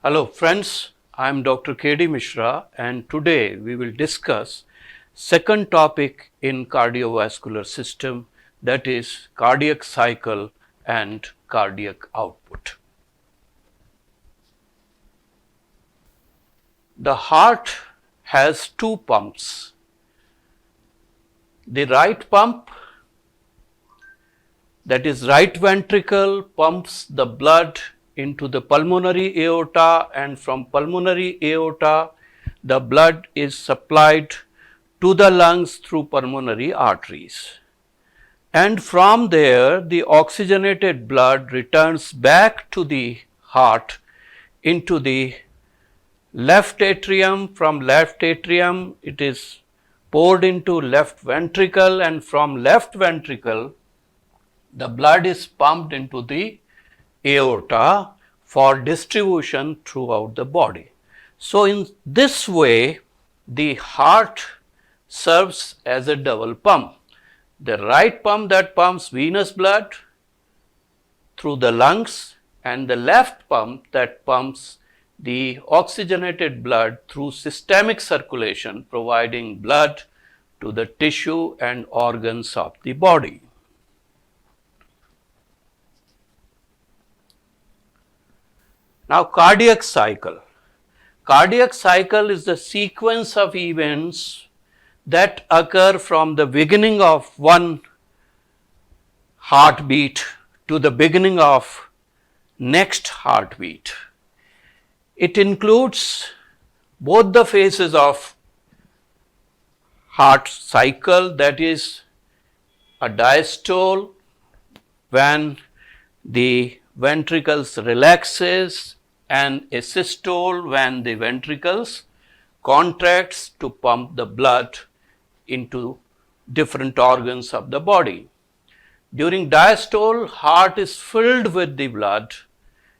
Hello friends, I am Dr. K.D. Mishra and today we will discuss second topic in cardiovascular system, that is cardiac cycle and cardiac output. The heart has two pumps. The right pump, that is right ventricle, pumps the blood into the pulmonary aorta, and from pulmonary aorta the blood is supplied to the lungs through pulmonary arteries. And from there the oxygenated blood returns back to the heart into the left atrium. From left atrium it is poured into left ventricle, and from left ventricle the blood is pumped into the aorta for distribution throughout the body. So in this way the heart serves as a double pump. The right pump that pumps venous blood through the lungs, and the left pump that pumps the oxygenated blood through systemic circulation, providing blood to the tissue and organs of the body. Now cardiac cycle. Cardiac cycle is the sequence of events that occur from the beginning of one heartbeat to the beginning of next heartbeat. It includes both the phases of heart cycle, that is a diastole when the ventricles relaxes, and a systole when the ventricles contracts to pump the blood into different organs of the body. During diastole, heart is filled with the blood.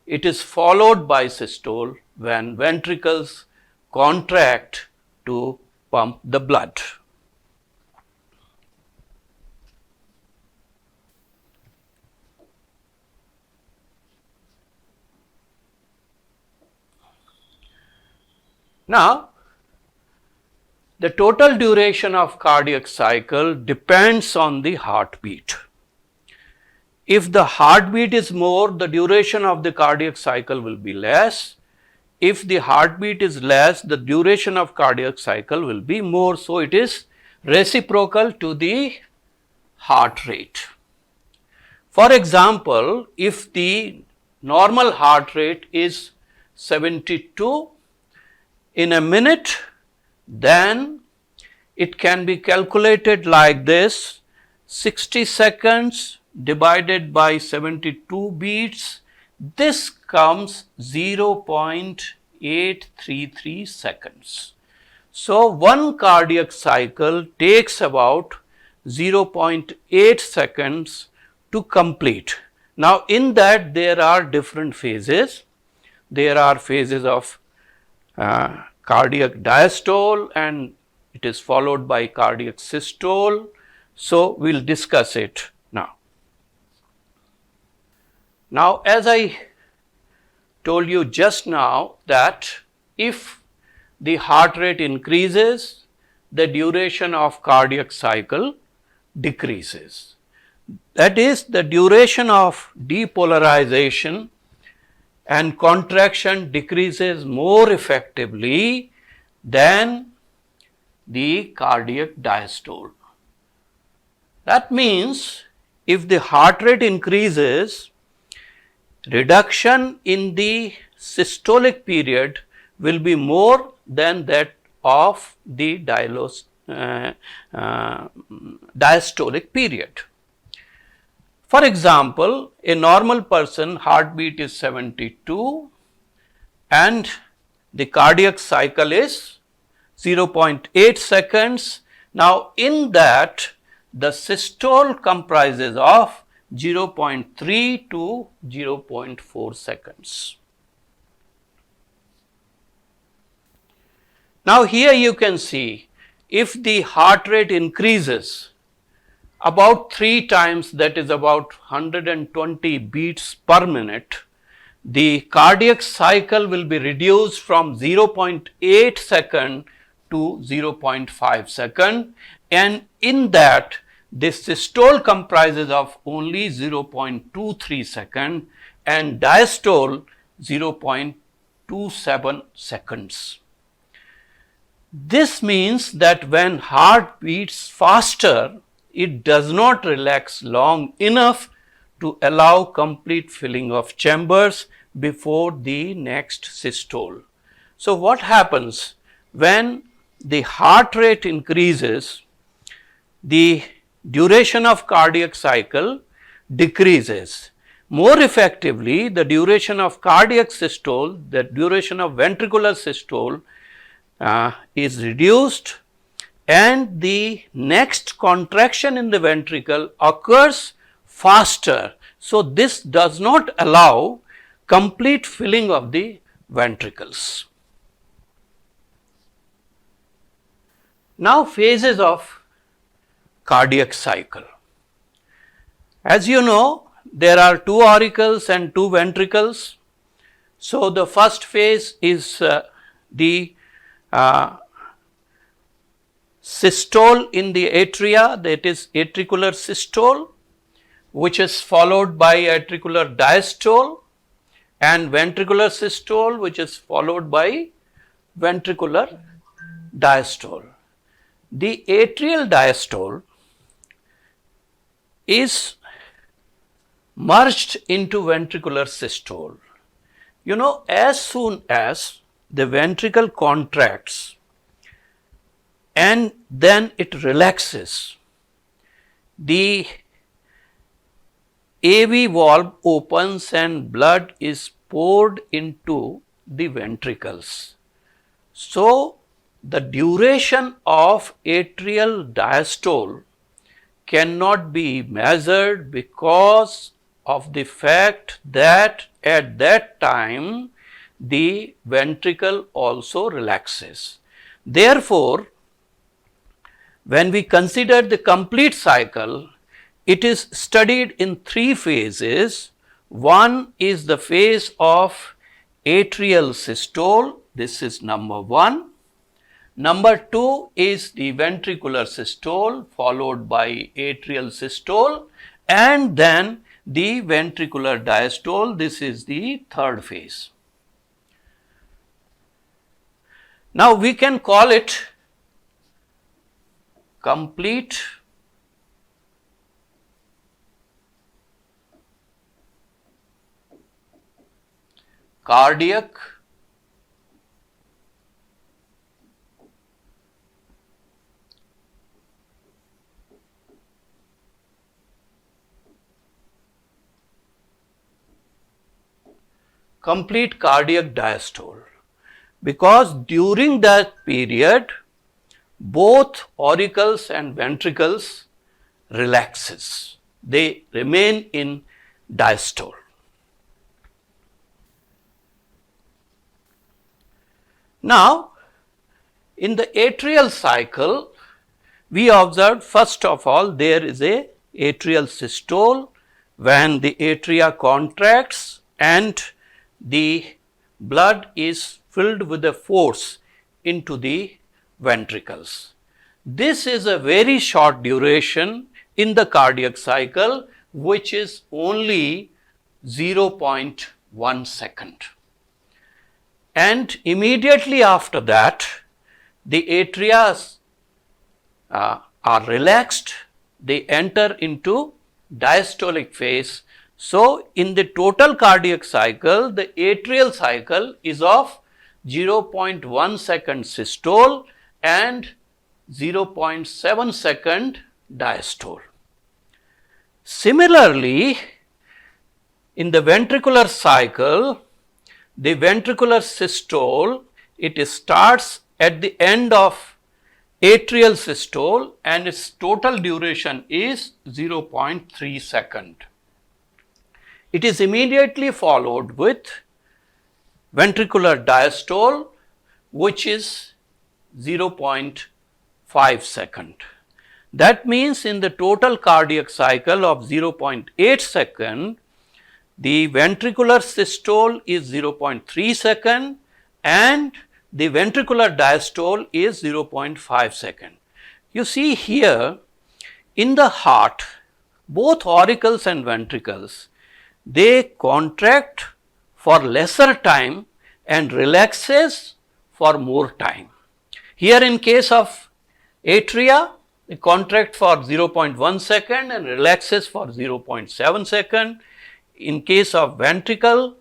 It is followed by systole when ventricles contract to pump the blood. Now, the total duration of cardiac cycle depends on the heartbeat. If the heartbeat is more, the duration of the cardiac cycle will be less. If the heartbeat is less, the duration of cardiac cycle will be more. So it is reciprocal to the heart rate. For example, if the normal heart rate is 72 in a minute, then it can be calculated like this: 60 seconds divided by 72 beats. This comes 0.833 seconds. So one cardiac cycle takes about 0.8 seconds to complete. Now in that there are different phases. There are phases of cardiac diastole, and it is followed by cardiac systole. So we will discuss it now. Now as I told you just now that if the heart rate increases, the duration of cardiac cycle decreases. That is, the duration of depolarization and contraction decreases more effectively than the cardiac diastole. That means if the heart rate increases, reduction in the systolic period will be more than that of the diastolic period. For example, a normal person heartbeat is 72 and the cardiac cycle is 0.8 seconds. Now in that the systole comprises of 0.3 to 0.4 seconds. Now here you can see if the heart rate increases about 3 times, that is about 120 beats per minute, the cardiac cycle will be reduced from 0.8 second to 0.5 second, and in that this systole comprises of only 0.23 second and diastole 0.27 seconds. This means that when heart beats faster, it does not relax long enough to allow complete filling of chambers before the next systole. So what happens when the heart rate increases, the duration of cardiac cycle decreases. More effectively, the duration of cardiac systole, the duration of ventricular systole is reduced, and the next contraction in the ventricle occurs faster. So, this does not allow complete filling of the ventricles. Now, phases of cardiac cycle. As you know, there are two auricles and two ventricles. So, the first phase is the systole in the atria, that is atricular systole, which is followed by atricular diastole, and ventricular systole, which is followed by ventricular diastole. The atrial diastole is merged into ventricular systole. You know, as soon as the ventricle contracts and then it relaxes, the AV valve opens and blood is poured into the ventricles. So, the duration of atrial diastole cannot be measured because of the fact that at that time the ventricle also relaxes. Therefore, when we consider the complete cycle, it is studied in three phases. One is the phase of atrial systole, this is number 1. Number 2 is the ventricular systole followed by atrial systole, and then the ventricular diastole, this is the third phase. Now, we can call it complete cardiac diastole, because during that period both auricles and ventricles relaxes, they remain in diastole. Now, in the atrial cycle, we observed first of all there is a atrial systole when the atria contracts and the blood is filled with a force into the ventricles. This is a very short duration in the cardiac cycle, which is only 0.1 second. And immediately after that, the atria are relaxed, they enter into diastolic phase. So, in the total cardiac cycle, the atrial cycle is of 0.1 second systole and 0.7 second diastole. Similarly, in the ventricular cycle, the ventricular systole, it starts at the end of atrial systole and its total duration is 0.3 second. It is immediately followed with ventricular diastole, which is 0.5 second. That means in the total cardiac cycle of 0.8 second, the ventricular systole is 0.3 second and the ventricular diastole is 0.5 second. You see here in the heart, both auricles and ventricles, they contract for lesser time and relaxes for more time. Here in case of atria, they contract for 0.1 second and relaxes for 0.7 second. In case of ventricle,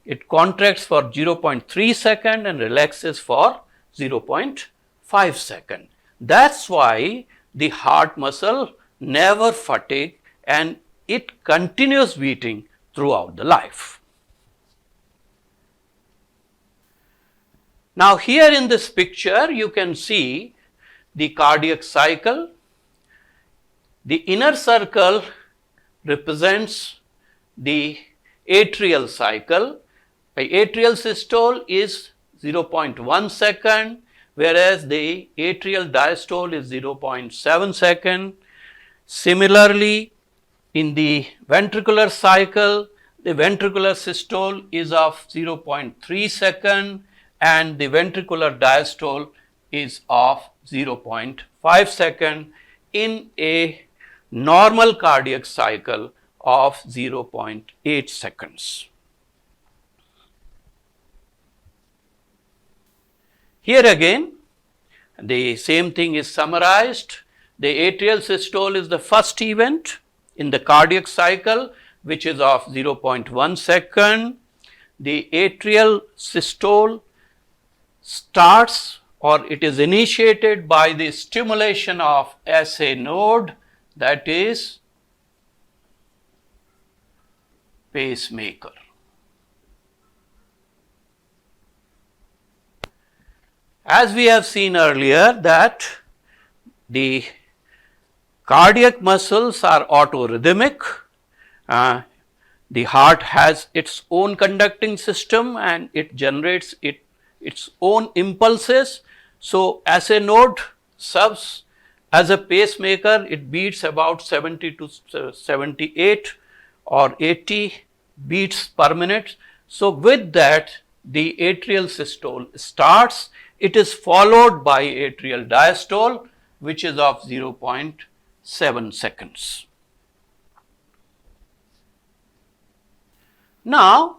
it contracts for 0.3 second and relaxes for 0.5 second. That's why the heart muscle never fatigue and it continues beating throughout the life. Now here in this picture you can see the cardiac cycle. The inner circle represents the atrial cycle. The atrial systole is 0.1 second, whereas the atrial diastole is 0.7 second. Similarly, in the ventricular cycle, the ventricular systole is of 0.3 second and the ventricular diastole is of 0.5 second in a normal cardiac cycle of 0.8 seconds. Here again, the same thing is summarized. The atrial systole is the first event in the cardiac cycle, which is of 0.1 second. The atrial systole starts or it is initiated by the stimulation of SA node, that is pacemaker. As we have seen earlier that the cardiac muscles are autorhythmic. The heart has its own conducting system and it generates its own impulses. So, SA node serves as a pacemaker. It beats about 70 to 78 or 80 beats per minute. So, with that the atrial systole starts. It is followed by atrial diastole, which is of 0.7 seconds. Now,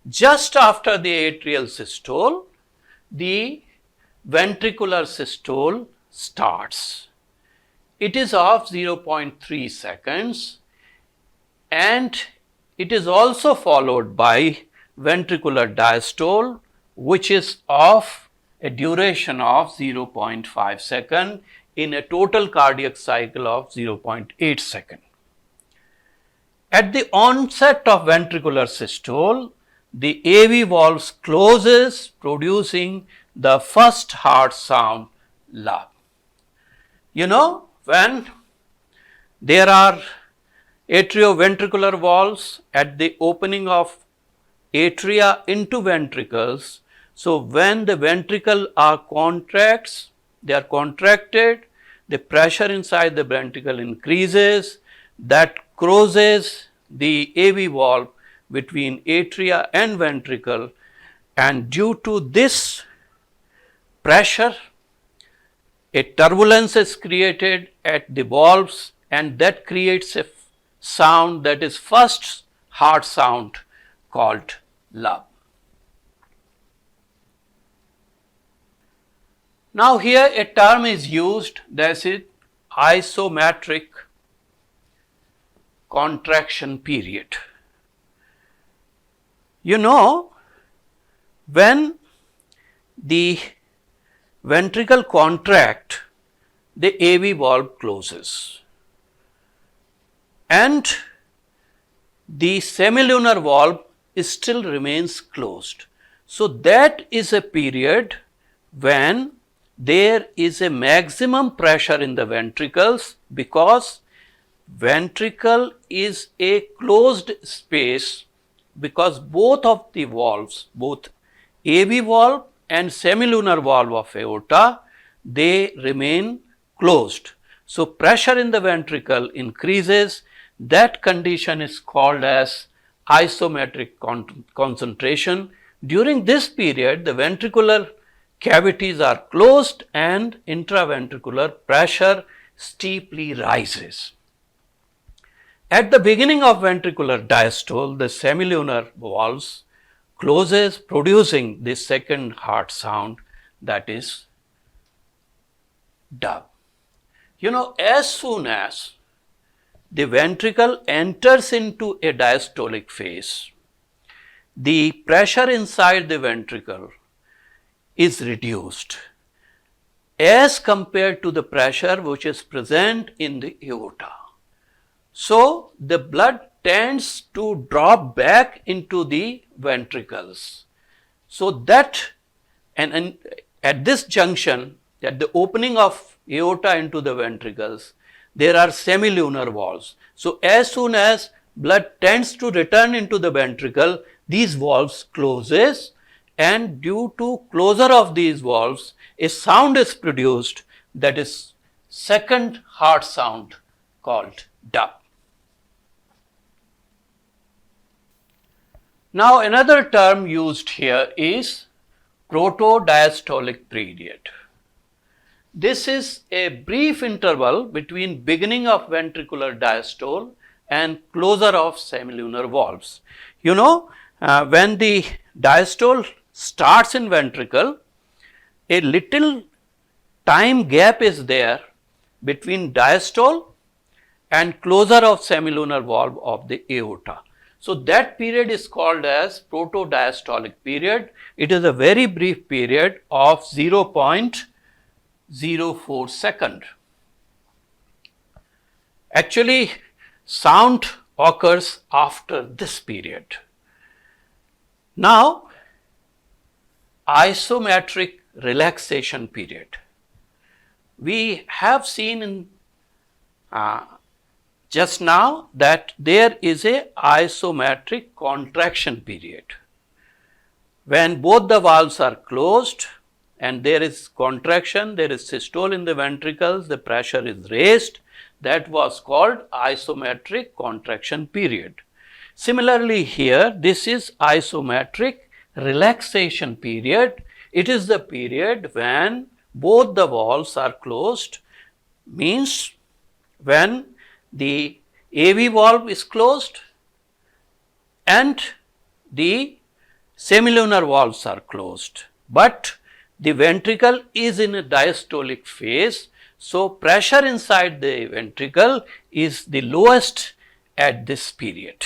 just after the atrial systole, the ventricular systole starts. It is of 0.3 seconds and it is also followed by ventricular diastole, which is of a duration of 0.5 second in a total cardiac cycle of 0.8 second. At the onset of ventricular systole, the AV valve closes, producing the first heart sound, love. You know, when there are atrioventricular valves at the opening of atria into ventricles, so when the ventricle contracts, they are contracted, the pressure inside the ventricle increases, that crosses the AV valve between atria and ventricle, and due to this pressure, a turbulence is created at the valves and that creates a sound, that is first heart sound, called love. Now here a term is used, that is isometric contraction period. You know, when the ventricle contract, the AV valve closes and the semilunar valve still remains closed. So that is a period when there is a maximum pressure in the ventricles, because ventricle is a closed space, because both of the valves, both AV valve and semilunar valve of aorta, they remain closed. So pressure in the ventricle increases. That condition is called as isometric concentration. During this period, the ventricular cavities are closed and intraventricular pressure steeply rises. At the beginning of ventricular diastole, the semilunar valves closes, producing the second heart sound, that is dub. You know, as soon as the ventricle enters into a diastolic phase, the pressure inside the ventricle is reduced as compared to the pressure which is present in the aorta. So, the blood tends to drop back into the ventricles. So, that and at this junction, at the opening of aorta into the ventricles, there are semilunar valves. So, as soon as blood tends to return into the ventricle, these valves closes, and due to closure of these valves, a sound is produced, that is second heart sound called dub. Now, another term used here is protodiastolic period. This is a brief interval between beginning of ventricular diastole and closure of semilunar valves. You know, when the diastole starts in ventricle, a little time gap is there between diastole and closure of semilunar valve of the aorta. So, that period is called as protodiastolic period. It is a very brief period of 0.04 second. Actually, sound occurs after this period. Now, isometric relaxation period. We have seen in just now that there is a isometric contraction period. When both the valves are closed and there is contraction, there is systole in the ventricles, the pressure is raised, that was called isometric contraction period. Similarly here, this is isometric relaxation period. It is the period when both the valves are closed, means when the AV valve is closed and the semilunar valves are closed, but the ventricle is in a diastolic phase. So, pressure inside the ventricle is the lowest at this period.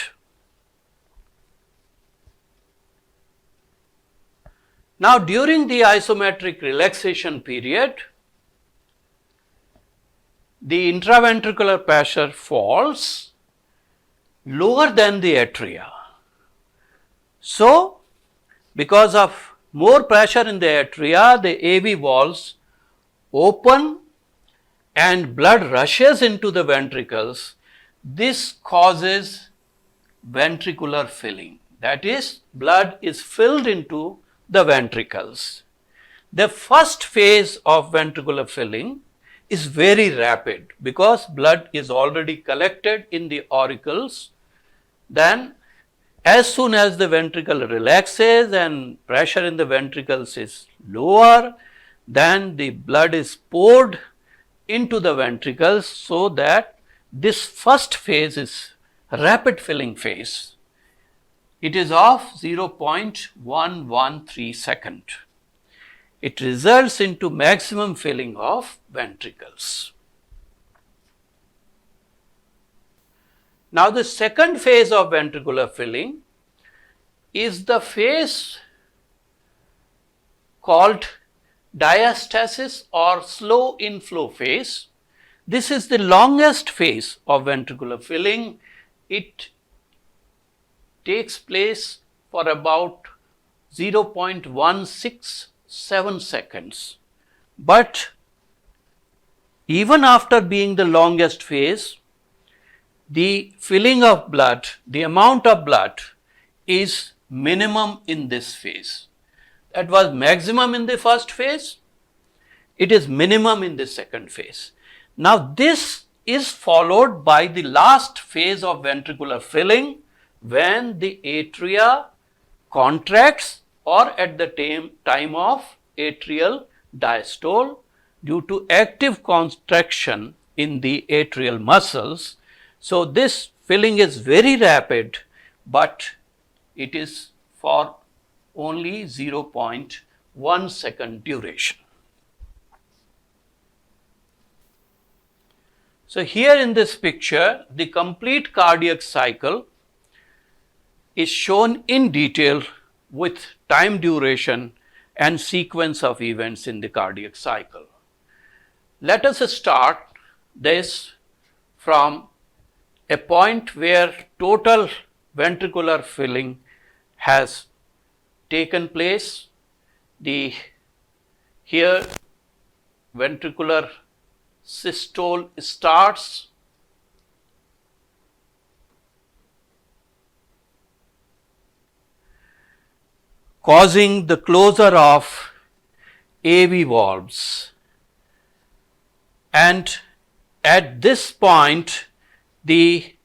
Now, during the isometric relaxation period, the intraventricular pressure falls lower than the atria. So, because of more pressure in the atria, the AV valves open and blood rushes into the ventricles. This causes ventricular filling, that is, blood is filled into the ventricles. The first phase of ventricular filling is very rapid because blood is already collected in the auricles. Then as soon as the ventricle relaxes and pressure in the ventricles is lower, then the blood is poured into the ventricles, so that this first phase is rapid filling phase. It is of 0.113 second. It results into maximum filling of ventricles. Now, the second phase of ventricular filling is the phase called diastasis or slow inflow phase. This is the longest phase of ventricular filling. It takes place for about 0.167 seconds. But even after being the longest phase, the filling of blood, the amount of blood is minimum in this phase. That was maximum in the first phase, it is minimum in the second phase. Now, this is followed by the last phase of ventricular filling, when the atria contracts or at the time of atrial diastole due to active contraction in the atrial muscles. So, this filling is very rapid, but it is for only 0.1 second duration. So, here in this picture, the complete cardiac cycle is shown in detail with time duration and sequence of events in the cardiac cycle. Let us start this from a point where total ventricular filling has taken place. Here ventricular systole starts, causing the closure of AV valves, and at this point the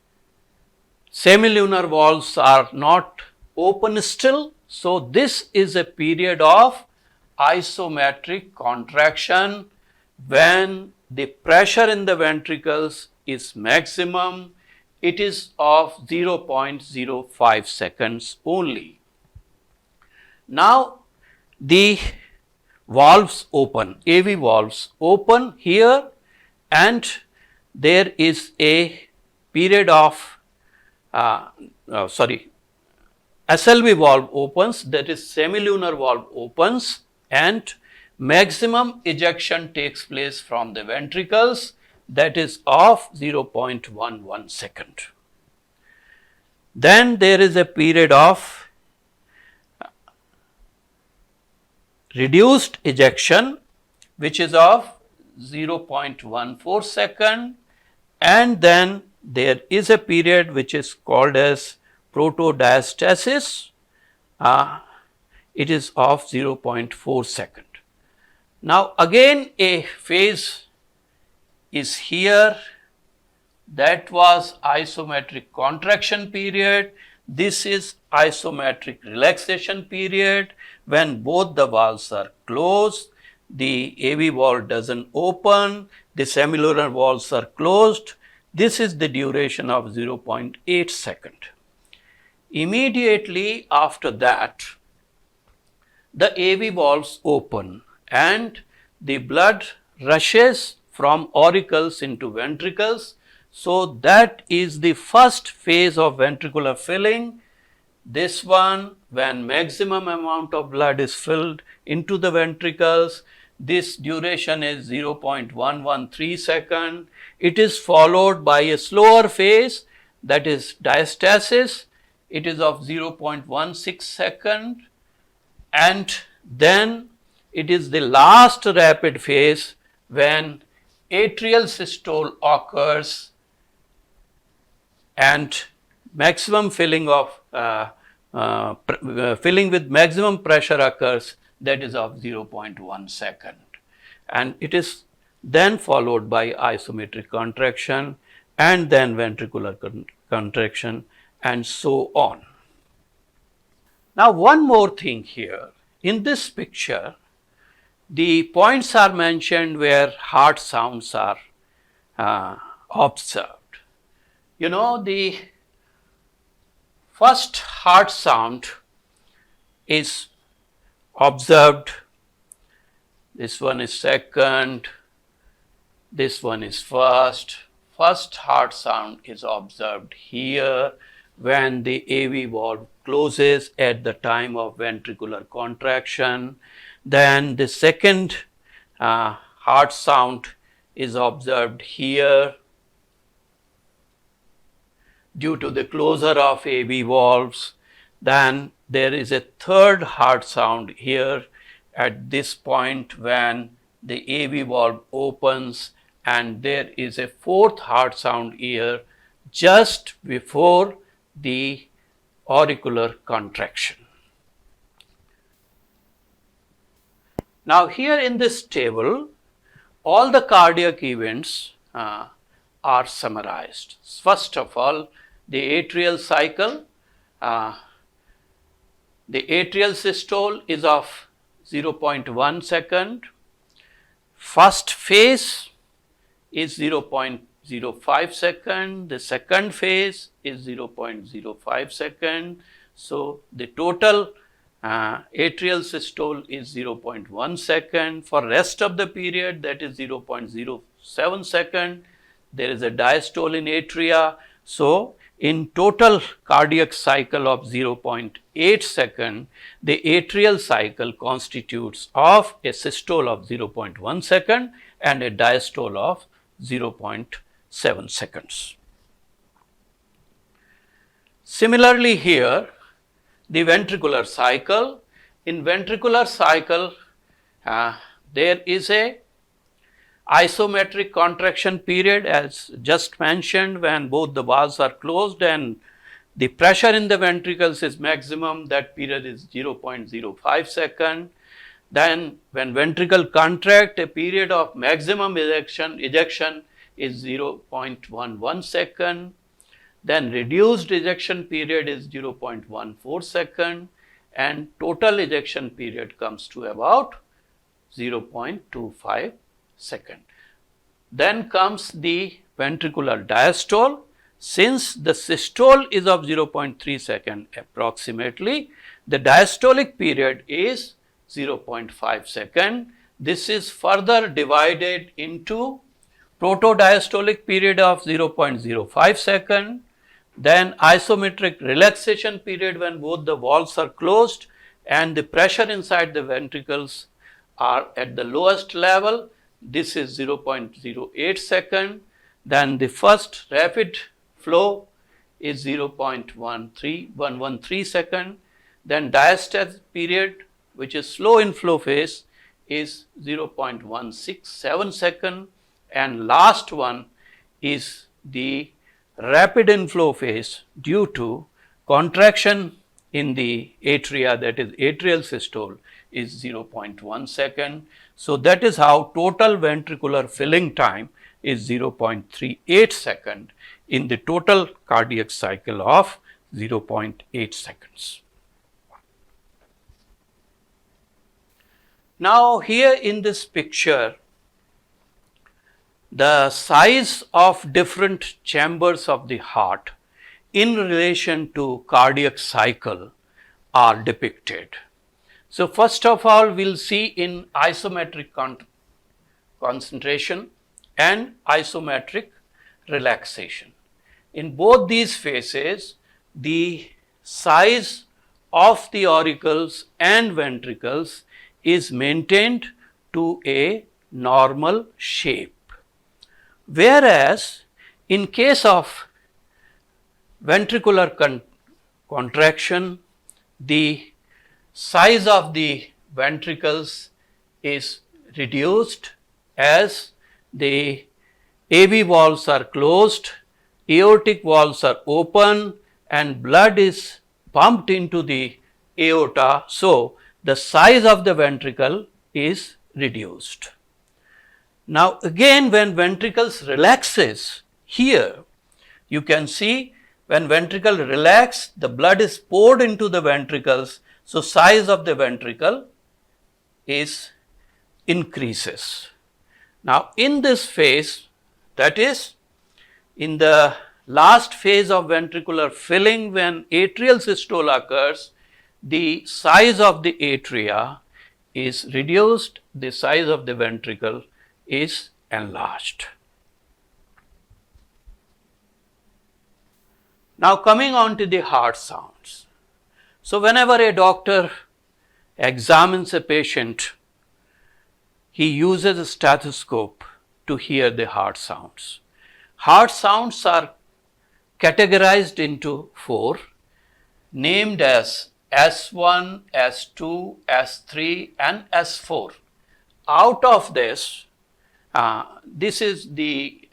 semilunar valves are not open still. So, this is a period of isometric contraction when the pressure in the ventricles is maximum. It is of 0.05 seconds only. Now, the valves open, AV valves open here, and there is a period of SLV valve opens, that is semilunar valve opens, and maximum ejection takes place from the ventricles, that is of 0.11 second. Then there is a period of reduced ejection which is of 0.14 second, and then there is a period which is called as protodiastasis. It is of 0.4 second. Now, again a phase is here, that was isometric contraction period. This is isometric relaxation period when both the valves are closed, the AV valve does not open, the semilunar valves are closed. This is the duration of 0.8 second. Immediately after that, the AV valves open and the blood rushes from auricles into ventricles. So, that is the first phase of ventricular filling. This one, when maximum amount of blood is filled into the ventricles, this duration is 0.113 second. It is followed by a slower phase, that is diastasis. It is of 0.16 second, and then it is the last rapid phase when atrial systole occurs and maximum filling of filling with maximum pressure occurs, that is of 0.1 second, and it is then followed by isometric contraction and then ventricular contraction and so on. Now, one more thing here, in this picture the points are mentioned where heart sounds are observed. You know, the first heart sound is observed, this one is second, this one is first. First heart sound is observed here when the AV valve closes at the time of ventricular contraction. Then the second heart sound is observed here due to the closure of AV valves. Then there is a third heart sound here at this point when the AV valve opens, and there is a fourth heart sound here just before the auricular contraction. Now, here in this table, all the cardiac events are summarized. First of all, the atrial cycle, The atrial systole is of 0.1 second. First phase is 0.05 second. The second phase is 0.05 second. So the total atrial systole is 0.1 second. For rest of the period, that is 0.07 second. There is a diastole in atria. So in total cardiac cycle of 0.8 second, the atrial cycle constitutes of a systole of 0.1 second and a diastole of 0.7 seconds. Similarly here, the ventricular cycle. In ventricular cycle, there is a isometric contraction period as just mentioned, when both the valves are closed and the pressure in the ventricles is maximum. That period is 0.05 second. Then when ventricle contract, a period of maximum ejection is 0.11 second. Then reduced ejection period is 0.14 second, and total ejection period comes to about 0.25 second. Then comes the ventricular diastole. Since the systole is of 0.3 second approximately, the diastolic period is 0.5 second. This is further divided into protodiastolic period of 0.05 second, then isometric relaxation period when both the valves are closed and the pressure inside the ventricles are at the lowest level. This is 0.08 second. Then the first rapid flow is 0.113 second. Then diastole period, which is slow inflow phase, is 0.167 second, and last one is the rapid inflow phase due to contraction in the atria, that is atrial systole, is 0.1 second. So that is how total ventricular filling time is 0.38 second in the total cardiac cycle of 0.8 seconds. Now here in this picture, the size of different chambers of the heart in relation to cardiac cycle are depicted. So first of all, we'll see in isometric concentration and isometric relaxation. In both these phases, the size of the auricles and ventricles is maintained to a normal shape. Whereas in case of ventricular contraction, the size of the ventricles is reduced as the AV valves are closed, aortic valves are open, and blood is pumped into the aorta. So the size of the ventricle is reduced. Now again, when ventricles relaxes, here you can see when ventricle relax, the blood is poured into the ventricles, so size of the ventricle is increases. Now in this phase, that is in the last phase of ventricular filling, when atrial systole occurs, the size of the atria is reduced, the size of the ventricle is enlarged. Now coming on to the heart sounds. So whenever a doctor examines a patient, he uses a stethoscope to hear the heart sounds. Heart sounds are categorized into 4, named as S1, S2, S3 and S4. Out of this, this is the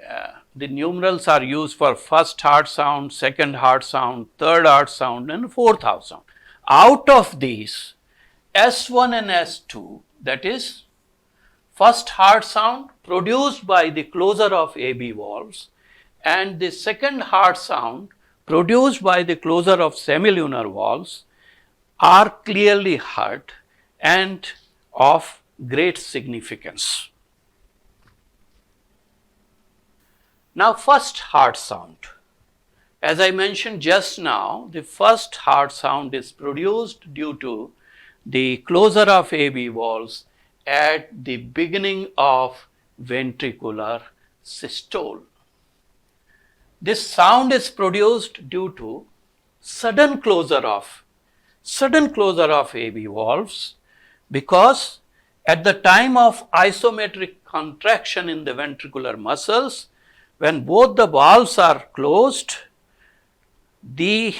numerals are used for first heart sound, second heart sound, third heart sound and fourth heart sound. Out of these, S1 and S2, that is first heart sound produced by the closure of AB valves, and the second heart sound produced by the closure of semilunar valves are clearly heard and of great significance. Now, first heart sound. As I mentioned just now, the first heart sound is produced due to the closure of AV valves at the beginning of ventricular systole. This sound is produced due to sudden closure of AV valves, because at the time of isometric contraction in the ventricular muscles, when both the valves are closed, the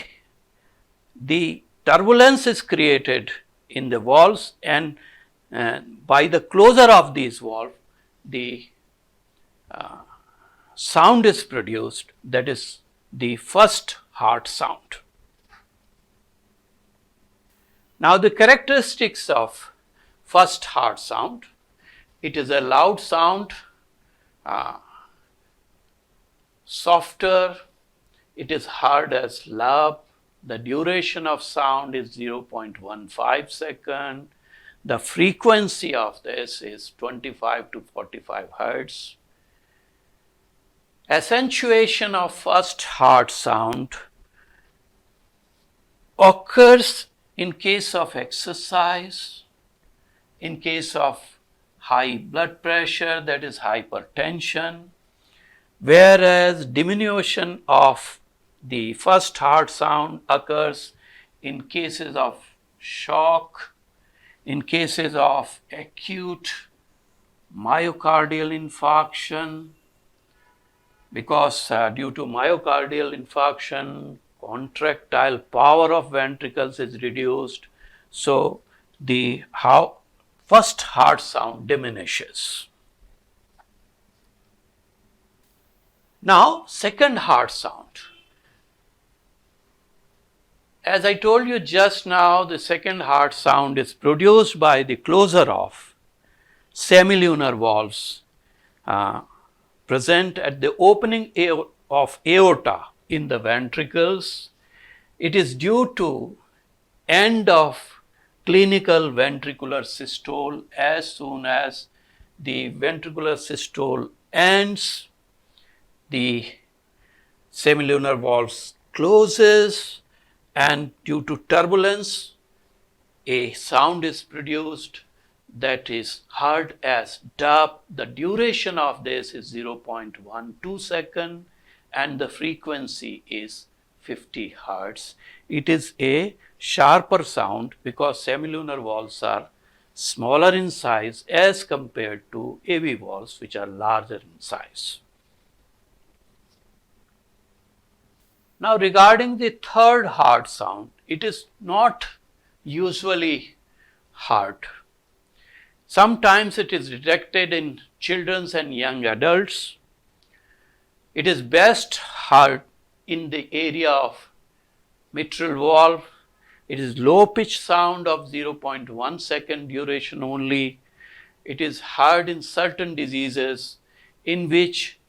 turbulence is created in the valves, and by the closure of these valves, the sound is produced, that is the first heart sound. Now, the characteristics of first heart sound: it is a loud sound, softer, it is heard as love, the duration of sound is 0.15 second, the frequency of this is 25 to 45 hertz. Accentuation of first heart sound occurs in case of exercise, in case of high blood pressure, that is hypertension, whereas diminution of the first heart sound occurs in cases of shock, in cases of acute myocardial infarction, because due to myocardial infarction, contractile power of ventricles is reduced, so the first heart sound diminishes. Now, second heart sound. As I told you just now, the second heart sound is produced by the closure of semilunar valves present at the opening of aorta in the ventricles. It is due to end of clinical ventricular systole. As soon as the ventricular systole ends, the semilunar valves closes, and due to turbulence, a sound is produced that is heard as dub. The duration of this is 0.12 second and the frequency is 50 hertz. It is a sharper sound because semilunar valves are smaller in size as compared to AV valves, which are larger in size. Now, regarding the third heart sound, it is not usually heard. Sometimes it is detected in children and young adults. It is best heard in the area of mitral valve. It is low pitch sound of 0.1 second duration only. It is heard in certain diseases in which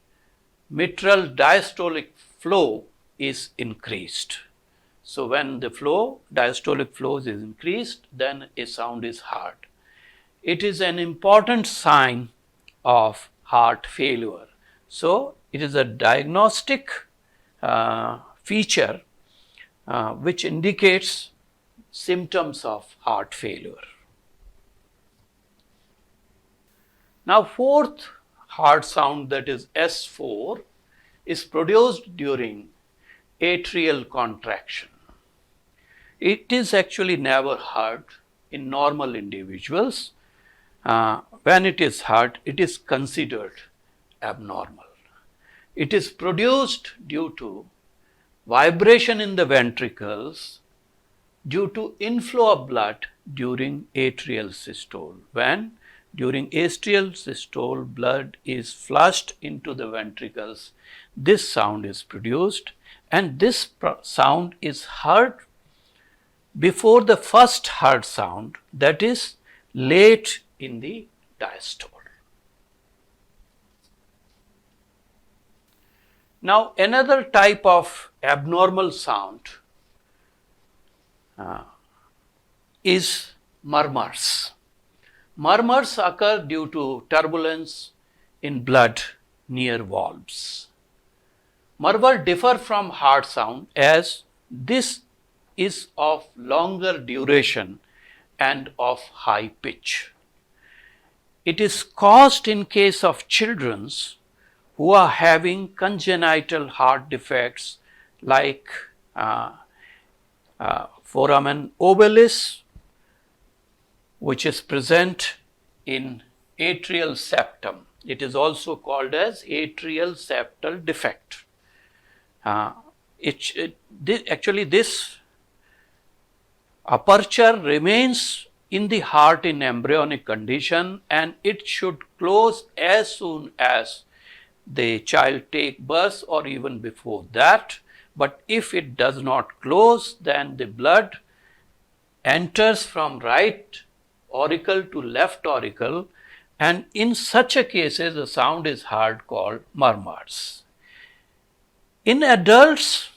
mitral diastolic flow is increased. So, when the diastolic flow is increased, then a sound is heard. It is an important sign of heart failure. So, it is a diagnostic feature which indicates symptoms of heart failure. Now, fourth heart sound, that is S4, is produced during atrial contraction. It is actually never heard in normal individuals. When it is heard, it is considered abnormal. It is produced due to vibration in the ventricles due to inflow of blood during atrial systole. When during atrial systole blood is flushed into the ventricles, this sound is produced, and this sound is heard before the first heart sound, that is late in the diastole. Now, another type of abnormal sound is murmurs. Murmurs occur due to turbulence in blood near valves. Murmurs differ from heart sound as this is of longer duration and of high pitch. It is caused in case of children who are having congenital heart defects like foramen ovalis, which is present in atrial septum. It is also called as atrial septal defect. Actually, this aperture remains in the heart in embryonic condition, and it should close as soon as the child take birth or even before that. But if it does not close, then the blood enters from right auricle to left auricle, and in such a cases a sound is heard called murmurs. In adults,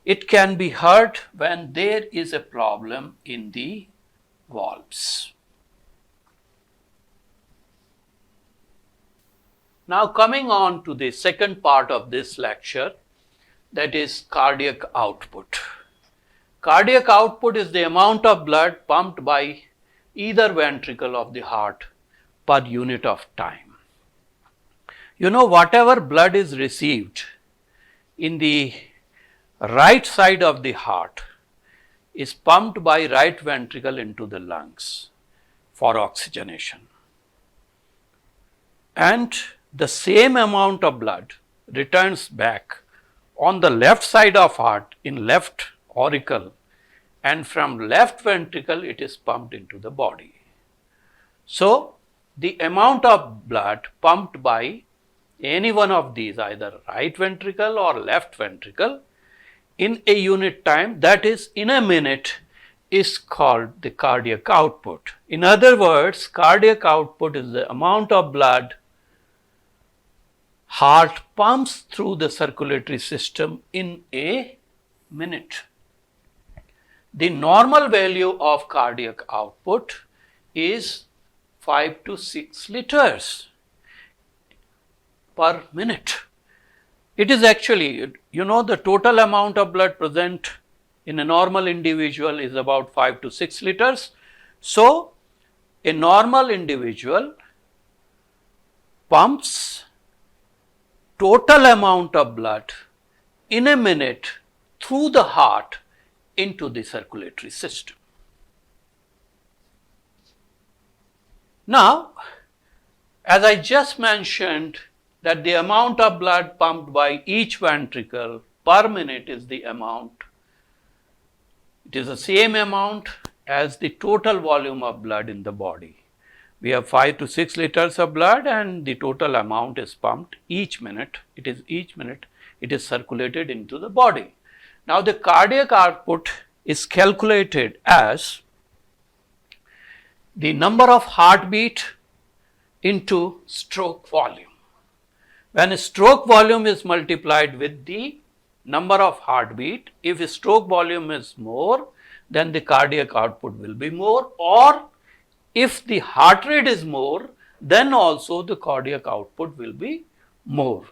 it can be heard when there is a problem in the valves. Now, coming on to the second part of this lecture, that is cardiac output. Cardiac output is the amount of blood pumped by either ventricle of the heart per unit of time. You know, whatever blood is received in the right side of the heart is pumped by right ventricle into the lungs for oxygenation. And the same amount of blood returns back on the left side of heart in left auricle, and from left ventricle it is pumped into the body. So, the amount of blood pumped by any one of these, either right ventricle or left ventricle, in a unit time, that is in a minute, is called the cardiac output. In other words, cardiac output is the amount of blood heart pumps through the circulatory system in a minute. The normal value of cardiac output is 5 to 6 liters per minute. It is actually, you know, the total amount of blood present in a normal individual is about 5 to 6 liters. So, a normal individual pumps total amount of blood in a minute through the heart into the circulatory system. Now, as I just mentioned, that the amount of blood pumped by each ventricle per minute is the amount. It is the same amount as the total volume of blood in the body. We have 5 to 6 liters of blood, and the total amount is pumped each minute. Each minute it is circulated into the body. Now, the cardiac output is calculated as the number of heartbeat into stroke volume. When a stroke volume is multiplied with the number of heartbeat, if a stroke volume is more, then the cardiac output will be more, or if the heart rate is more, then also the cardiac output will be more.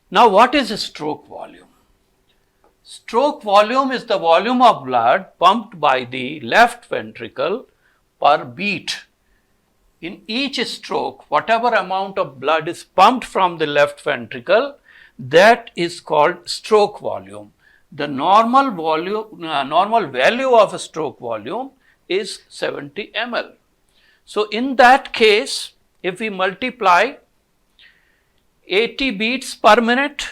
Now, what is a stroke volume? Stroke volume is the volume of blood pumped by the left ventricle per beat. In each stroke, whatever amount of blood is pumped from the left ventricle, that is called stroke volume. The normal value of a stroke volume is 70 ml. So, in that case, if we multiply 80 beats per minute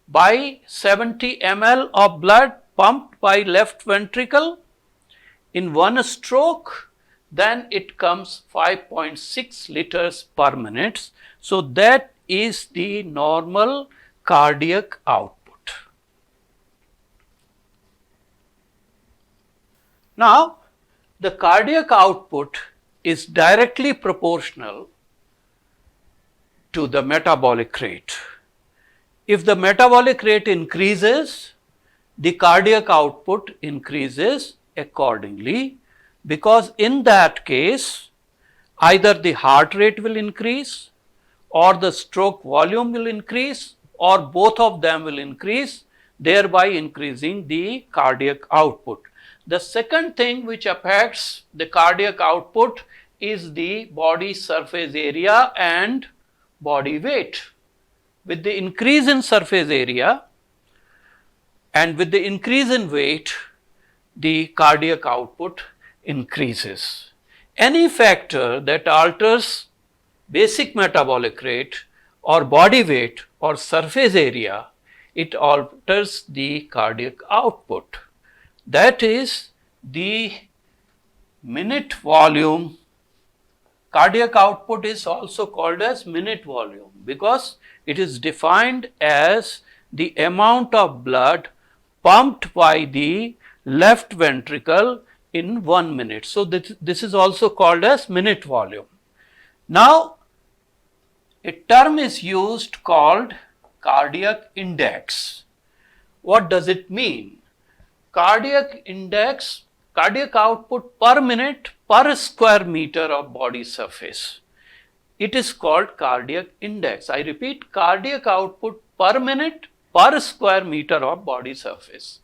by 70 ml of blood pumped by left ventricle in one stroke, then it comes 5.6 liters per minute. So, that is the normal cardiac output. Now, the cardiac output is directly proportional to the metabolic rate. If the metabolic rate increases, the cardiac output increases accordingly, because in that case either the heart rate will increase or the stroke volume will increase or both of them will increase, thereby increasing the cardiac output. The second thing which affects the cardiac output is the body surface area and body weight. With the increase in surface area and with the increase in weight, the cardiac output increases. Any factor that alters basic metabolic rate or body weight or surface area, it alters the cardiac output. That is the minute volume. Cardiac output is also called as minute volume because it is defined as the amount of blood pumped by the left ventricle in 1 minute. So, this is also called as minute volume. Now, a term is used called cardiac index. What does it mean? Cardiac index, cardiac output per minute per square meter of body surface. It is called cardiac index. I repeat, cardiac output per minute per square meter of body surface.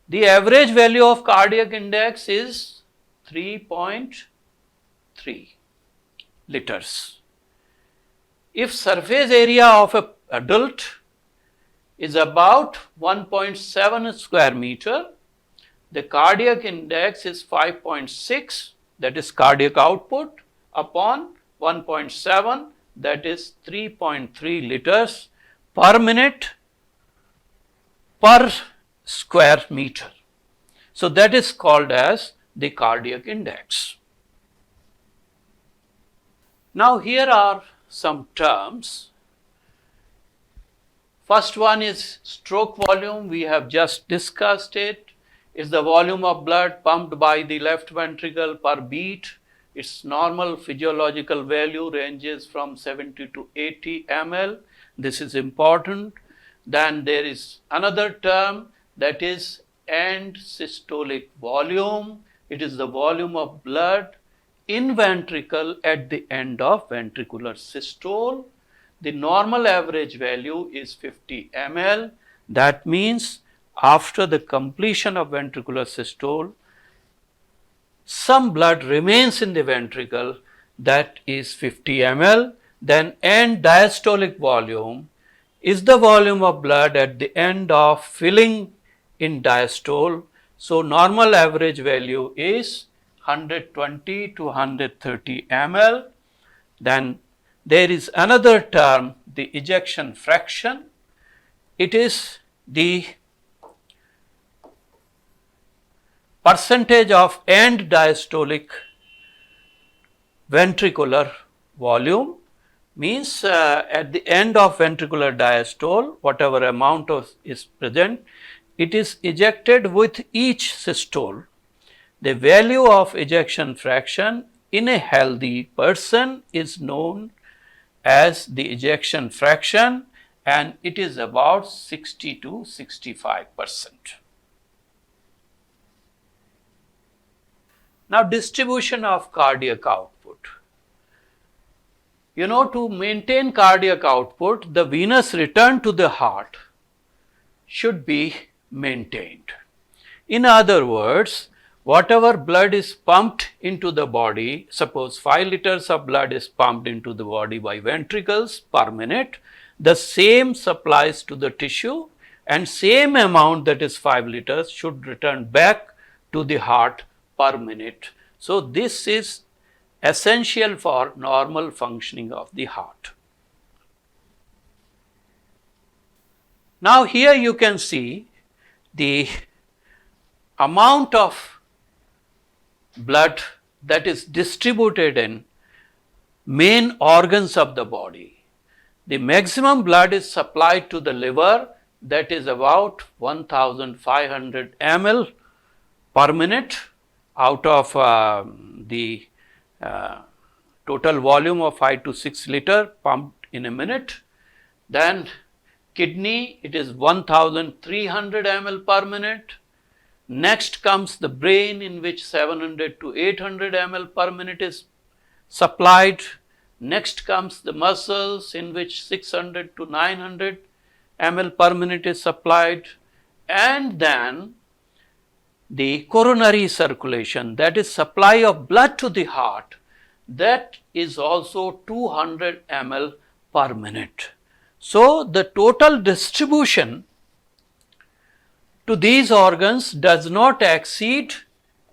The average value of cardiac index is 3.3 liters. If surface area of an adult is about 1.7 square meter, the cardiac index is 5.6, that is cardiac output, upon 1.7, that is 3.3 liters per minute per square meter. So, that is called as the cardiac index. Now, here are some terms. First one is stroke volume. We have just discussed it. It's the volume of blood pumped by the left ventricle per beat. Its normal physiological value ranges from 70 to 80 ml. This is important. Then there is another term, that is end systolic volume. It is the volume of blood in ventricle at the end of ventricular systole. The normal average value is 50 ml. That means after the completion of ventricular systole, some blood remains in the ventricle, that is 50 ml. Then end diastolic volume is the volume of blood at the end of filling in diastole. So, normal average value is 120 to 130 ml. Then there is another term, the ejection fraction. It is the percentage of end diastolic ventricular volume, means at the end of ventricular diastole, whatever amount is present, it is ejected with each systole. The value of ejection fraction in a healthy person is known as the ejection fraction, and it is about 60 to 65%. Now, distribution of cardiac output. To maintain cardiac output, the venous return to the heart should be maintained. In other words, whatever blood is pumped into the body, suppose 5 liters of blood is pumped into the body by ventricles per minute, the same supplies to the tissue and same amount, that is 5 liters, should return back to the heart per minute. So, this is essential for normal functioning of the heart. Now, here you can see the amount of blood that is distributed in main organs of the body. The maximum blood is supplied to the liver, that is about 1500 ml per minute out of the total volume of 5 to 6 liter pumped in a minute. Then kidney, it is 1300 ml per minute. Next comes the brain, in which 700 to 800 ml per minute is supplied. Next comes the muscles, in which 600 to 900 ml per minute is supplied. And then the coronary circulation, that is supply of blood to the heart, that is also 200 ml per minute. So the total distribution to these organs does not exceed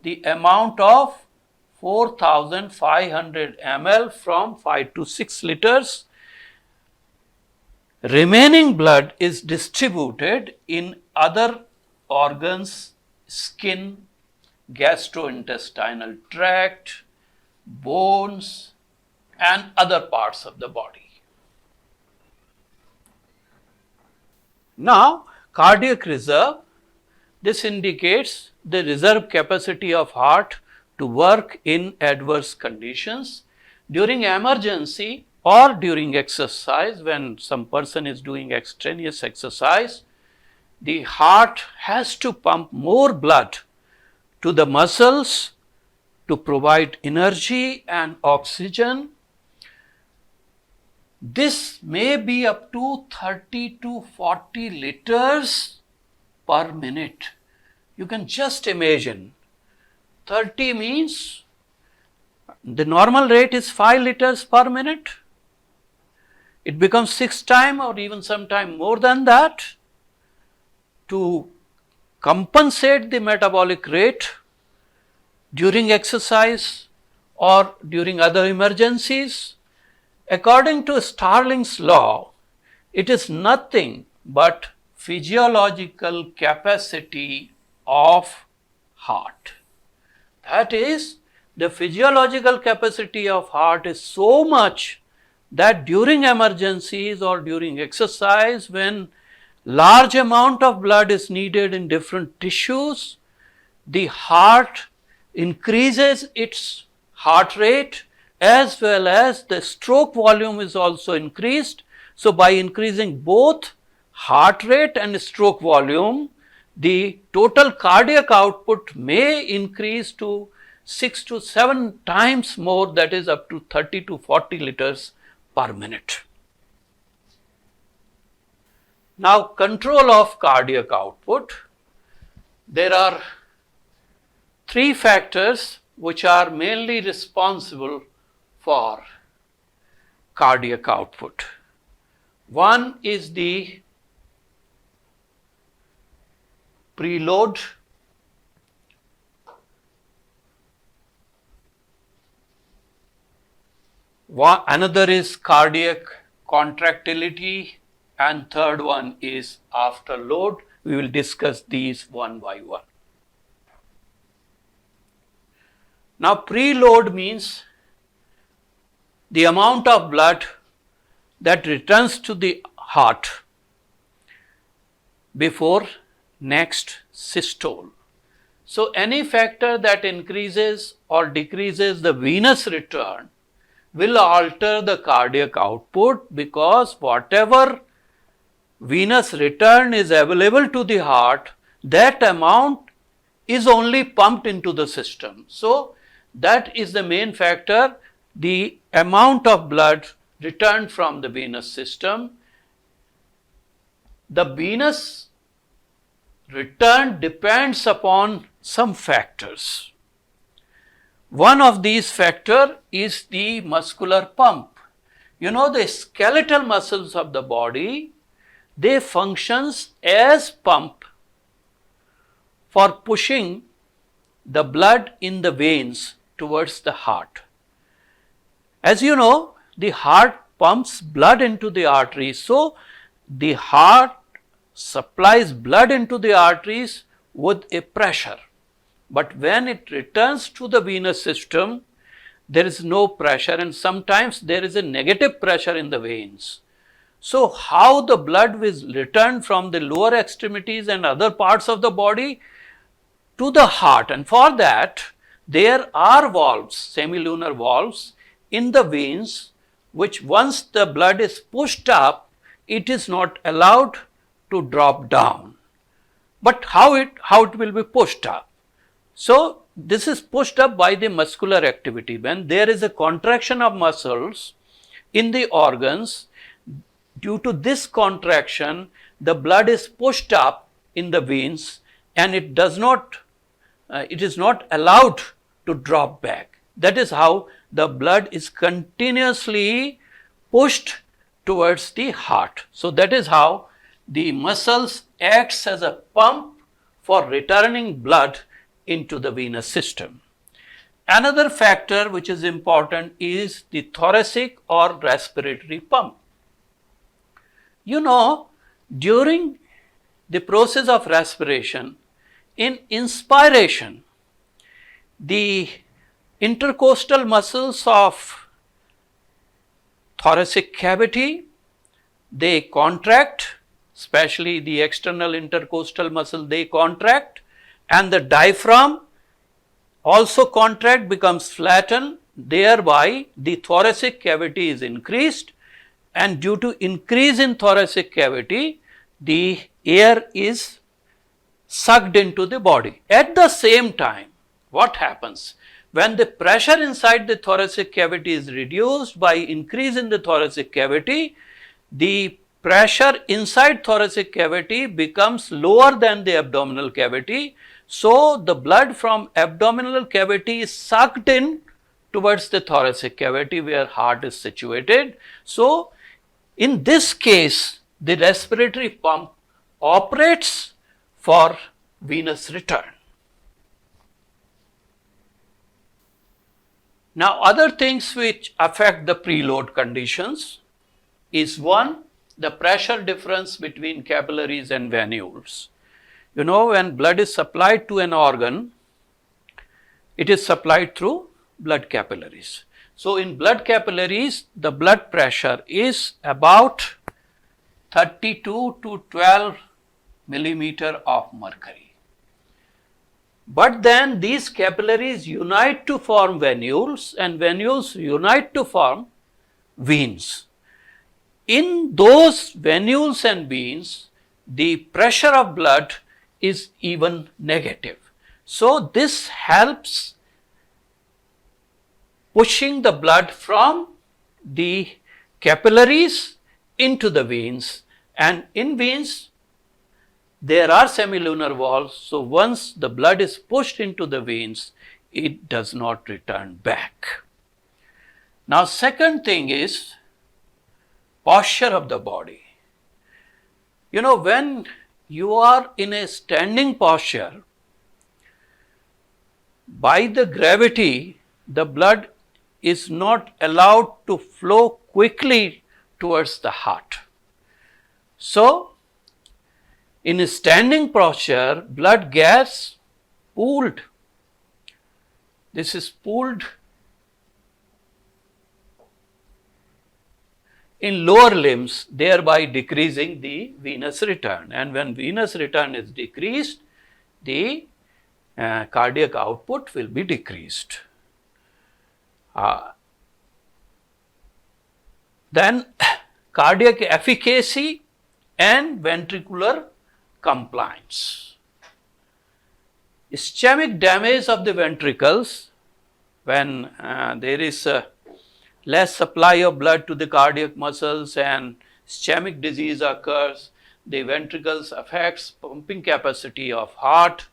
the amount of 4500 ml from 5 to 6 liters. Remaining blood is distributed in other organs, skin, gastrointestinal tract, bones, and other parts of the body. Now, cardiac reserve, this indicates the reserve capacity of heart to work in adverse conditions. During emergency or during exercise, when some person is doing extraneous exercise, the heart has to pump more blood to the muscles to provide energy and oxygen. This may be up to 30 to 40 liters per minute. You can just imagine, 30 means the normal rate is 5 liters per minute. It becomes 6 times or even sometime more than that. To compensate the metabolic rate during exercise or during other emergencies, according to Starling's law, it is nothing but physiological capacity of heart. That is, the physiological capacity of heart is so much that during emergencies or during exercise, when large amount of blood is needed in different tissues, the heart increases its heart rate, as well as the stroke volume is also increased. So, by increasing both heart rate and stroke volume, the total cardiac output may increase to 6 to 7 times more, that is up to 30 to 40 liters per minute. Now, control of cardiac output. There are 3 factors which are mainly responsible for cardiac output. One is the preload, another is cardiac contractility, and third one is afterload. We will discuss these one by one. Now, preload means the amount of blood that returns to the heart before next systole. So, any factor that increases or decreases the venous return will alter the cardiac output, because whatever venous return is available to the heart, that amount is only pumped into the system. So, that is the main factor, the amount of blood returned from the venous system. The venous return depends upon some factors. One of these factors is the muscular pump. You know, the skeletal muscles of the body, they functions as pump for pushing the blood in the veins towards the heart. As you know, the heart pumps blood into the arteries. So, the heart supplies blood into the arteries with a pressure. But when it returns to the venous system, there is no pressure, and sometimes there is a negative pressure in the veins. So, how the blood will return from the lower extremities and other parts of the body to the heart? And for that, there are valves, semilunar valves in the veins, which once the blood is pushed up, it is not allowed to drop down. But how it will be pushed up? So this is pushed up by the muscular activity. When there is a contraction of muscles in the organs, due to this contraction, the blood is pushed up in the veins and it is not allowed to drop back. That is how the blood is continuously pushed towards the heart. So that is how the muscles acts as a pump for returning blood into the venous system. Another factor which is important is the thoracic or respiratory pump. You know, during the process of respiration, in inspiration, the intercostal muscles of thoracic cavity, they contract, especially the external intercostal muscle, they contract, and the diaphragm also contract, becomes flattened, thereby the thoracic cavity is increased, and due to increase in thoracic cavity, the air is sucked into the body. At the same time, what happens? When the pressure inside the thoracic cavity is reduced by increase in the thoracic cavity, the pressure inside thoracic cavity becomes lower than the abdominal cavity. So the blood from abdominal cavity is sucked in towards the thoracic cavity where heart is situated. So in this case, the respiratory pump operates for venous return. Now other things which affect the preload conditions is one, the pressure difference between capillaries and venules. You know, when blood is supplied to an organ, it is supplied through blood capillaries. So in blood capillaries, the blood pressure is about 32 to 12 millimeter of mercury. But then these capillaries unite to form venules and venules unite to form veins. In those venules and veins, the pressure of blood is even negative. So this helps pushing the blood from the capillaries into the veins, and in veins there are semilunar valves, so once the blood is pushed into the veins, it does not return back. Now second thing is posture of the body. You know, when you are in a standing posture, by the gravity, the blood is not allowed to flow quickly towards the heart. So in a standing posture, blood gets pooled. This is pooled in lower limbs, thereby decreasing the venous return. And when venous return is decreased, the cardiac output will be decreased. Then cardiac efficacy and ventricular compliance. Ischemic damage of the ventricles, when there is less supply of blood to the cardiac muscles and ischemic disease occurs, the ventricles affects pumping capacity of heart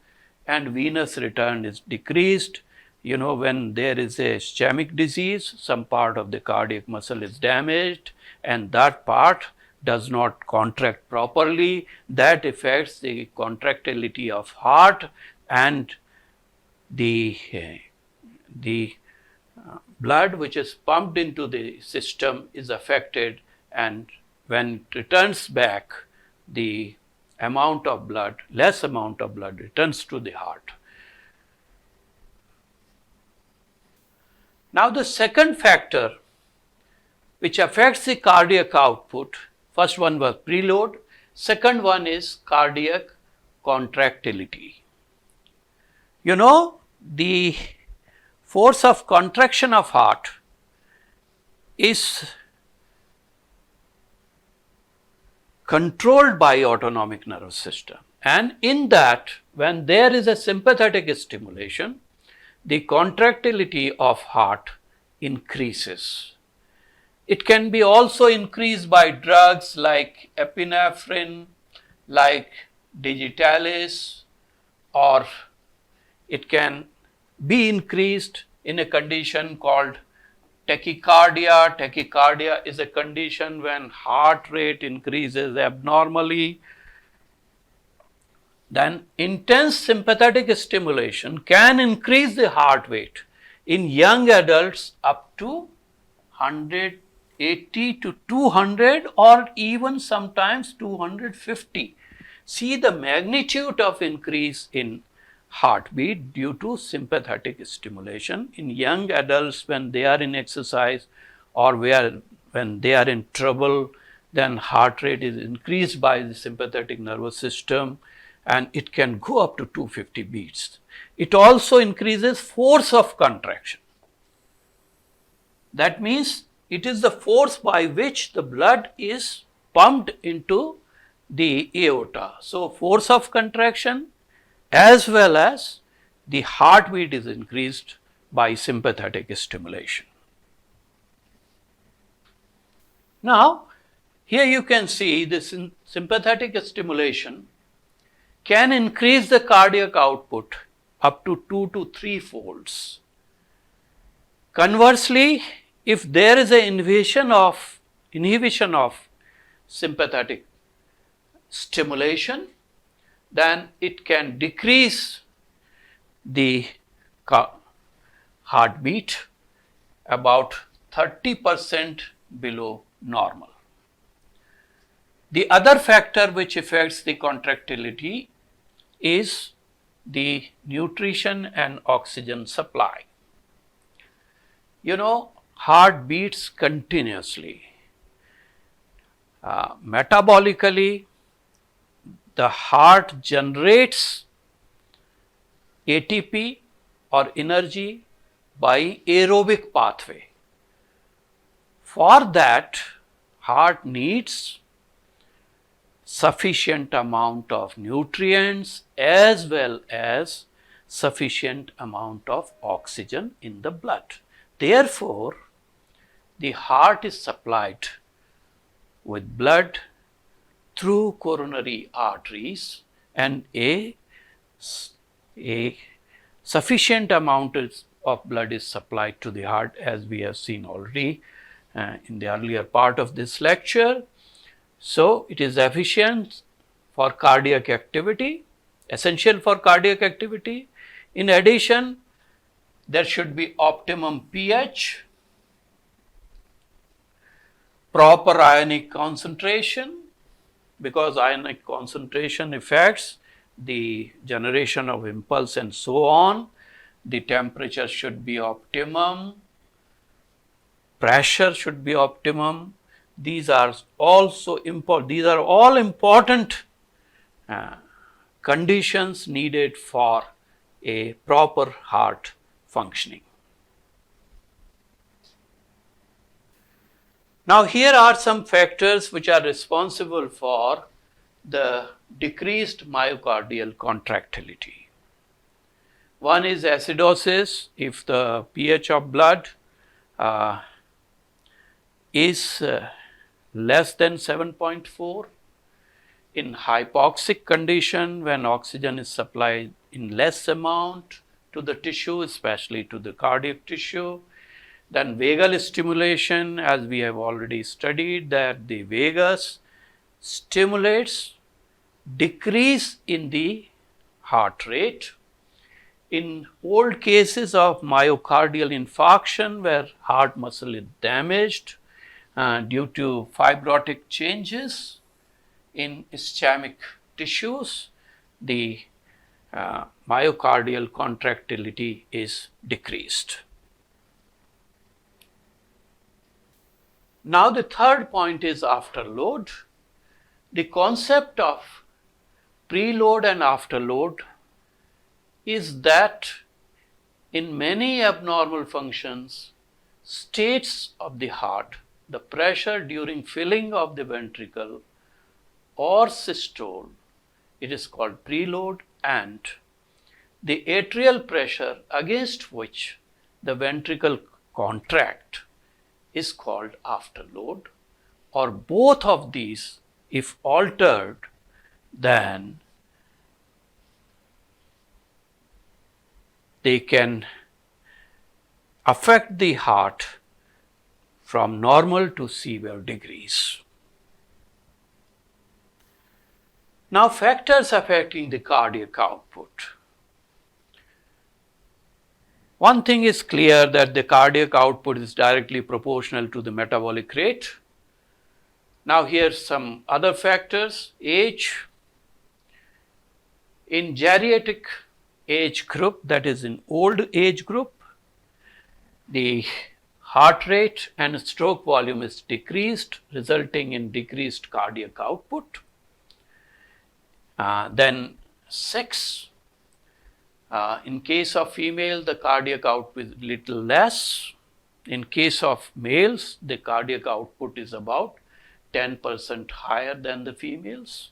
and venous return is decreased. You know, when there is a ischemic disease, some part of the cardiac muscle is damaged and that part does not contract properly. That affects the contractility of heart, and the blood which is pumped into the system is affected, and when it returns back, the amount of blood, less amount of blood returns to the heart. Now the second factor which affects the cardiac output, first one was preload, second one is cardiac contractility. You know, the force of contraction of heart is controlled by autonomic nervous system, and in that, when there is a sympathetic stimulation, the contractility of heart increases. It can be also increased by drugs like epinephrine, like digitalis, or it can be increased in a condition called tachycardia. Tachycardia is a condition when heart rate increases abnormally. Then intense sympathetic stimulation can increase the heart rate in young adults up to 180 to 200 or even sometimes 250. See the magnitude of increase in heartbeat due to sympathetic stimulation in young adults when they are in exercise or when they are in trouble, then heart rate is increased by the sympathetic nervous system and it can go up to 250 beats. It also increases force of contraction. That means it is the force by which the blood is pumped into the aorta. So, force of contraction as well as the heartbeat is increased by sympathetic stimulation. Now, here you can see this sympathetic stimulation can increase the cardiac output up to 2 to 3 folds. Conversely, if there is an inhibition of sympathetic stimulation, then it can decrease the heartbeat about 30% below normal. The other factor which affects the contractility is the nutrition and oxygen supply. You know, heart beats continuously. Metabolically, the heart generates ATP or energy by aerobic pathway. For that, heart needs sufficient amount of nutrients as well as sufficient amount of oxygen in the blood. Therefore, the heart is supplied with blood through coronary arteries and a sufficient amount of blood is supplied to the heart, as we have seen already in the earlier part of this lecture. So, it is efficient for cardiac activity, essential for cardiac activity. In addition, there should be optimum pH, proper ionic concentration, because ionic concentration affects the generation of impulse and so on. The temperature should be optimum, pressure should be optimum. These are also important. These are all important conditions needed for a proper heart functioning. Now, here are some factors which are responsible for the decreased myocardial contractility. One is acidosis. If the pH of blood is less than 7.4, in hypoxic condition, when oxygen is supplied in less amount to the tissue, especially to the cardiac tissue, then vagal stimulation, as we have already studied, that the vagus stimulates decrease in the heart rate. In old cases of myocardial infarction where heart muscle is damaged due to fibrotic changes in ischemic tissues, the myocardial contractility is decreased. Now, the third point is afterload. The concept of preload and afterload is that in many abnormal functions, states of the heart, the pressure during filling of the ventricle or systole, it is called preload, and the atrial pressure against which the ventricle contract is called afterload, or both of these, if altered, then they can affect the heart from normal to severe degrees. Now, factors affecting the cardiac output. One thing is clear, that the cardiac output is directly proportional to the metabolic rate. Now, here's some other factors. Age. In geriatric age group, that is in old age group, the heart rate and stroke volume is decreased, resulting in decreased cardiac output. Then sex. In case of female, the cardiac output is little less. In case of males, the cardiac output is about 10% higher than the females.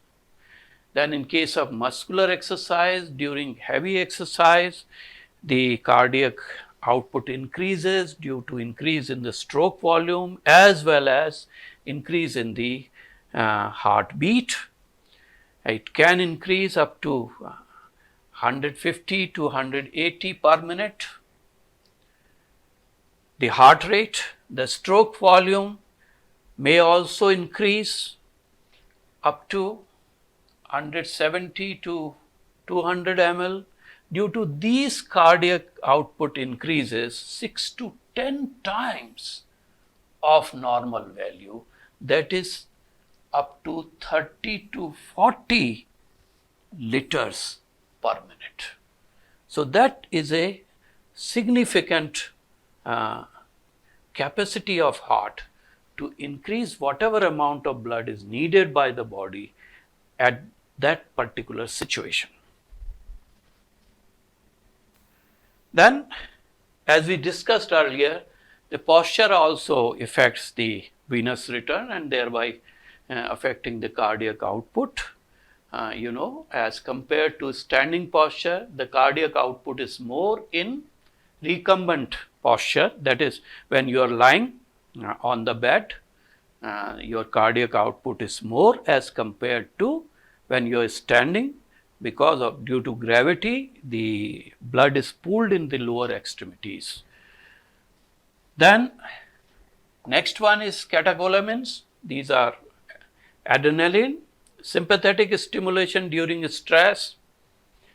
Then in case of muscular exercise, during heavy exercise, the cardiac output increases due to increase in the stroke volume as well as increase in the heartbeat. It can increase up to 150 to 180 per minute. The heart rate, the stroke volume may also increase up to 170 to 200 ml. Due to these cardiac output increases 6 to 10 times of normal value, that is up to 30 to 40 liters per minute. So that is a significant capacity of heart to increase whatever amount of blood is needed by the body at that particular situation. Then, as we discussed earlier, the posture also affects the venous return and thereby affecting the cardiac output. As compared to standing posture, the cardiac output is more in recumbent posture, that is, when you are lying on the bed, your cardiac output is more as compared to when you are standing, because of due to gravity, the blood is pooled in the lower extremities. Then next one is catecholamines. These are adrenaline, sympathetic stimulation during stress,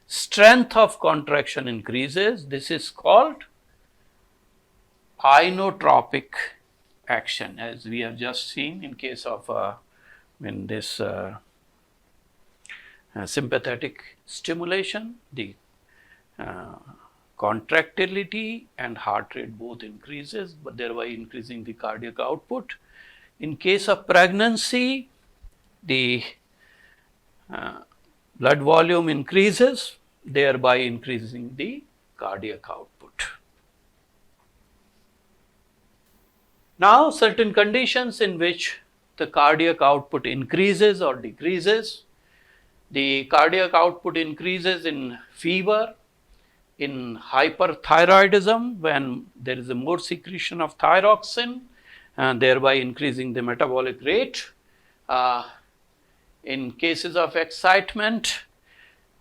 strength of contraction increases. This is called inotropic action, as we have just seen in case of this sympathetic stimulation, the contractility and heart rate both increases, but thereby increasing the cardiac output. In case of pregnancy, the blood volume increases, thereby increasing the cardiac output. Now, certain conditions in which the cardiac output increases or decreases. The cardiac output increases in fever, in hyperthyroidism, when there is a more secretion of thyroxine and thereby increasing the metabolic rate. In cases of excitement,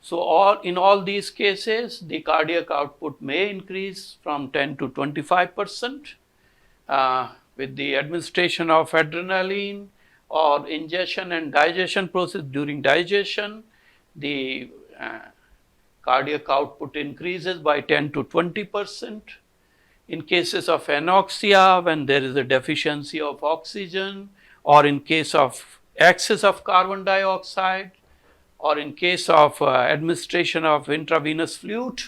so in all these cases, the cardiac output may increase from 10 to 25% with the administration of adrenaline or ingestion and digestion process. During digestion, the cardiac output increases by 10 to 20%. In cases of anoxia, when there is a deficiency of oxygen, or in case of excess of carbon dioxide, or in case of administration of intravenous fluid.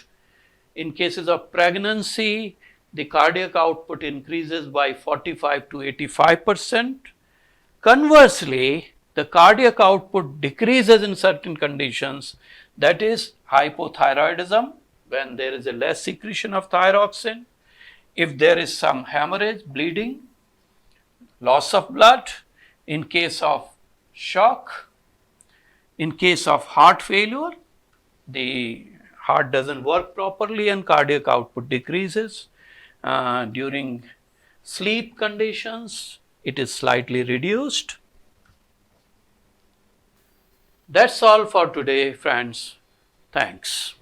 In cases of pregnancy, the cardiac output increases by 45 to 85%. Conversely, the cardiac output decreases in certain conditions, that is hypothyroidism, when there is a less secretion of thyroxine, if there is some hemorrhage, bleeding, loss of blood, in case of shock, In case of heart failure, the heart doesn't work properly and cardiac output decreases. During sleep conditions, it is slightly reduced. That's all for today, friends. Thanks.